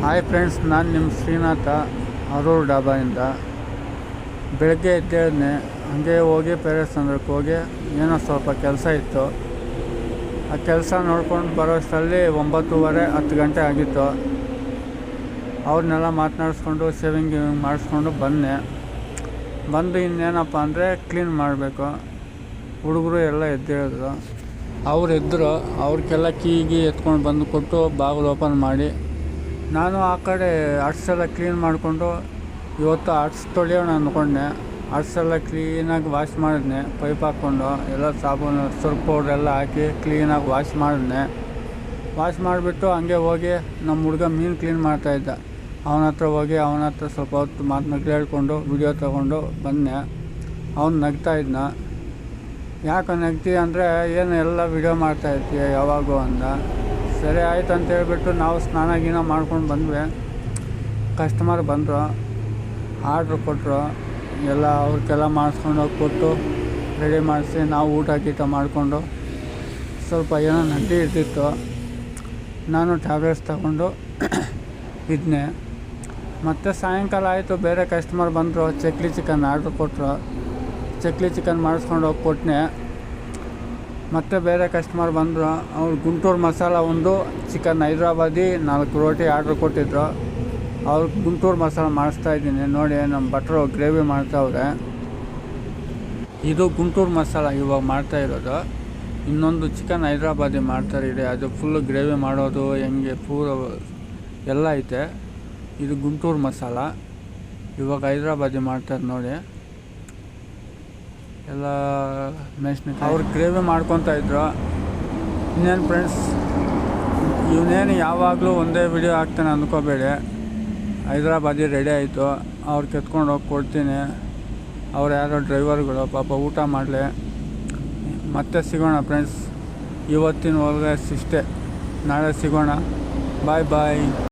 Hi friends, ನಾನು ನಿಮ್ಮ ಶ್ರೀನಾಥ ಅರೂರು ಡಾಬಾಯಿಂದ. ಬೆಳಗ್ಗೆ ಎದ್ದೇಳನೆ ಹಾಗೆ ಹೋಗಿ ಪೇರೆಂಟ್ಸ್ ಸಂದ್ರಕ್ಕೆ ಹೋಗಿ ಏನೋ ಸ್ವಲ್ಪ ಕೆಲಸ ಇತ್ತು. ಆ ಕೆಲಸ ನೋಡ್ಕೊಂಡು ಬರೋಷ್ಟರಲ್ಲಿ 9:30 10 ಗಂಟೆ ಆಗಿತ್ತು. ಅವ್ರನ್ನೆಲ್ಲ ಮಾತನಾಡಿಸ್ಕೊಂಡು ಶೇವಿಂಗ್ ಮಾಡಿಸ್ಕೊಂಡು ಬಂದು ಇನ್ನೇನಪ್ಪ ಅಂದರೆ ಕ್ಲೀನ್ ಮಾಡಬೇಕು. ಹುಡುಗರು ಎಲ್ಲ ಎದ್ದೇಳಿದ್ರು. ಅವ್ರು ಎದ್ದರು. ಅವ್ರಿಗೆಲ್ಲ ಕೀಗಿ ಎತ್ಕೊಂಡು ಬಂದು ಕೊಟ್ಟು ಬಾಗಿಲು ಓಪನ್ ಮಾಡಿ ನಾನು ಆ ಕಡೆ ಆರ್ಟ್ಸೆಲ್ಲ ಕ್ಲೀನ್ ಮಾಡಿಕೊಂಡು ಇವತ್ತು ಆರ್ಟ್ಸ್ ತೊಳೆಯೋಣ ಅಂದ್ಕೊಂಡೆ. ಆರ್ಟ್ಸೆಲ್ಲ ಕ್ಲೀನಾಗಿ ವಾಶ್ ಮಾಡಿದ್ನೆ, ಪೈಪ್ ಹಾಕ್ಕೊಂಡು ಎಲ್ಲ ಸಾಬೂನು ಸರ್ಫ್ ಪೌಡ್ರೆಲ್ಲ ಹಾಕಿ ಕ್ಲೀನಾಗಿ ವಾಶ್ ಮಾಡಿಬಿಟ್ಟು ಹಂಗೆ ಹೋಗಿ ನಮ್ಮ ಹುಡುಗ ಮೀನು ಕ್ಲೀನ್ ಮಾಡ್ತಾಯಿದ್ದ. ಅವನ ಹತ್ರ ಸ್ವಲ್ಪ ಹೊತ್ತು ಮಾತನ್ನ ಹೇಳ್ಕೊಂಡು ವಿಡಿಯೋ ತೊಗೊಂಡು ಬಂದೆ. ಅವ್ನು ನಗ್ತಾಯಿದ್ನ. ಯಾಕೆ ನಗ್ತಿ ಅಂದರೆ ಏನು ಎಲ್ಲ ವಿಡಿಯೋ ಮಾಡ್ತಾಯಿರ್ತೀಯ ಯಾವಾಗೂ ಅಂದ. ಸರಿ ಆಯ್ತು ಅಂತ ಹೇಳ್ಬಿಟ್ಟು ನಾವು ಸ್ನಾನ ಮಾಡ್ಕೊಂಡು ಬಂದ್ವಿ. ಕಸ್ಟಮರ್ ಬಂದರು, ಆರ್ಡ್ರ್ ಕೊಟ್ಟರು. ಎಲ್ಲ ಅವ್ರಿಗೆಲ್ಲ ಮಾಡಿಸ್ಕೊಂಡೋಗಿ ಕೊಟ್ಟು ರೆಡಿ ಮಾಡಿಸಿ ನಾವು ಊಟ ಮಾಡಿಕೊಂಡು ಸ್ವಲ್ಪ ಏನೋ ನಡ್ಡಿ ಇರ್ತಿತ್ತು. ನಾನು ಟ್ಯಾಬ್ಲೆಟ್ಸ್ ತಗೊಂಡು ಇದ್ನೆ. ಮತ್ತು ಸಾಯಂಕಾಲ ಆಯಿತು, ಬೇರೆ ಕಸ್ಟಮರ್ ಬಂದರು. ಚಕ್ಲಿ ಚಿಕನ್ ಆರ್ಡ್ರ್ ಕೊಟ್ಟರು. ಚಕ್ಲಿ ಚಿಕನ್ ಮಾಡಿಸ್ಕೊಂಡು ಹೋಗಿ ಕೊಟ್ಟನೆ. ಮತ್ತು ಬೇರೆ ಕಸ್ಟಮರ್ ಬಂದರು. ಅವ್ರು ಗುಂಟೂರು ಮಸಾಲ ಒಂದು, ಚಿಕನ್ ಹೈದ್ರಾಬಾದಿ 4 ರೋಟಿ ಆರ್ಡ್ರ್ ಕೊಟ್ಟಿದ್ರು. ಅವ್ರು ಗುಂಟೂರು ಮಸಾಲ ಮಾಡಿಸ್ತಾಯಿದ್ದೀನಿ ನೋಡಿ. ನಮ್ಮ ಭಟ್ರು ಗ್ರೇವಿ ಮಾಡ್ತಾವ್ರೆ. ಇದು ಗುಂಟೂರು ಮಸಾಲ ಇವಾಗ ಮಾಡ್ತಾಯಿರೋದು. ಇನ್ನೊಂದು ಚಿಕನ್ ಹೈದ್ರಾಬಾದಿ ಮಾಡ್ತಾರೆ ಇದೆ, ಅದು ಫುಲ್ಲು ಗ್ರೇವಿ ಮಾಡೋದು ಹೆಂಗೆ ಪೂರ ಎಲ್ಲ ಐತೆ. ಇದು ಗುಂಟೂರು ಮಸಾಲ ಇವಾಗ ಹೈದ್ರಾಬಾದಿ ಮಾಡ್ತಾರೆ ನೋಡಿ. ಎಲ್ಲ ಮೆಣಸಿನಕಾಯಿ ಅವ್ರು ಗ್ರೇವಿ ಮಾಡ್ಕೊತಾ ಇದ್ರು. ಇನ್ನೇನು ಫ್ರೆಂಡ್ಸ್, ಇವನೇನು ಯಾವಾಗಲೂ ಒಂದೇ ವಿಡಿಯೋ ಹಾಕ್ತಾನೆ ಅಂದ್ಕೋಬೇಡಿ. ಹೈದ್ರಾಬಾದಿ ರೆಡಿ ಆಯಿತು. ಅವ್ರು ಕೆತ್ಕೊಂಡು ಹೋಗಿ ಕೊಡ್ತೀನಿ. ಅವ್ರು ಯಾರೋ ಡ್ರೈವರ್ಗಳು ಪಾಪ ಊಟ ಮಾಡಲಿ. ಮತ್ತೆ ಸಿಗೋಣ ಫ್ರೆಂಡ್ಸ್. ಇವತ್ತಿನ ಒಳಗೆ ಇಷ್ಟೇ, ನಾಳೆ ಸಿಗೋಣ. ಬಾಯ್.